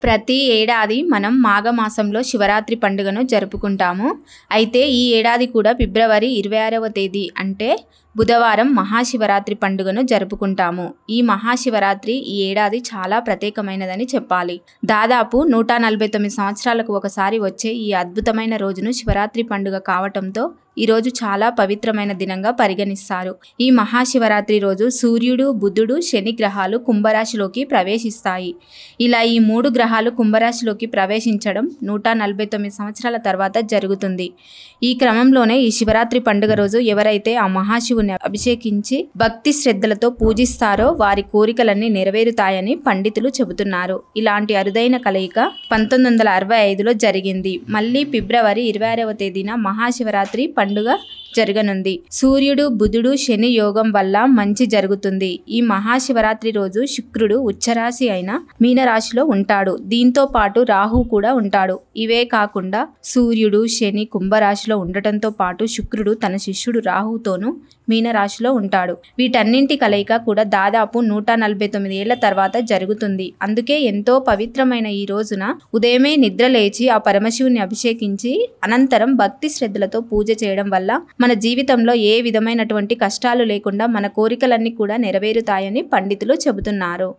ప్రతి ఏడాది మనం మాఘమాసంలో శివరాత్రి పండుగను జరుపుకుంటాము. అయితే ఈ ఏడాది కూడా ఫిబ్రవరి 26వ తేదీ అంటే బుధవారం మహాశివరాత్రి పండుగను జరుపుకుంటాము. ఈ మహాశివరాత్రి ఈ ఏడాది చాలా ప్రత్యేకమైనదని చెప్పాలి. దాదాపు 149 సంవత్సరాలకు ఒకసారి వచ్చే ఈ అద్భుతమైన రోజును శివరాత్రి పండుగ కావటంతో ఈరోజు చాలా పవిత్రమైన దినంగా పరిగణిస్తారు. ఈ మహాశివరాత్రి రోజు సూర్యుడు, బుధుడు, శని గ్రహాలు కుంభరాశిలోకి ప్రవేశిస్తాయి. ఇలా ఈ 3 గ్రహాలు కుంభరాశిలోకి ప్రవేశించడం 149 సంవత్సరాల తర్వాత జరుగుతుంది. ఈ క్రమంలోనే ఈ శివరాత్రి పండుగ రోజు ఎవరైతే ఆ మహాశివుని అభిషేకించి భక్తి శ్రద్ధలతో పూజిస్తారో వారి కోరికలన్నీ నెరవేరుతాయని పండితులు చెబుతున్నారు. ఇలాంటి అరుదైన కలయిక 1965లో జరిగింది. మళ్ళీ ఫిబ్రవరి 26వ తేదీన మహాశివరాత్రి పండుగ జరగనుంది. సూర్యుడు, బుధుడు, శని యోగం వల్ల మంచి జరుగుతుంది. ఈ మహాశివరాత్రి రోజు శుక్రుడు ఉచ్చరాశి అయిన మీనరాశిలో ఉంటాడు. దీంతో పాటు రాహు కూడా ఉంటాడు. ఇవే కాకుండా సూర్యుడు, శని కుంభరాశిలో ఉండటంతో పాటు శుక్రుడు తన శిష్యుడు రాహుతోనూ మీనరాశిలో ఉంటాడు. వీటన్నింటి కలయిక కూడా దాదాపు 149 ఏళ్ల తర్వాత జరుగుతుంది. అందుకే ఎంతో పవిత్రమైన ఈ రోజున ఉదయమే నిద్ర లేచి ఆ పరమశివుని అభిషేకించి అనంతరం భక్తి శ్రద్ధలతో పూజ చేయడం వల్ల మన జీవితంలో ఏ విధమైనటువంటి కష్టాలు లేకుండా మన కోరికలన్నీ కూడా నెరవేరుతాయని పండితులు చెబుతున్నారు.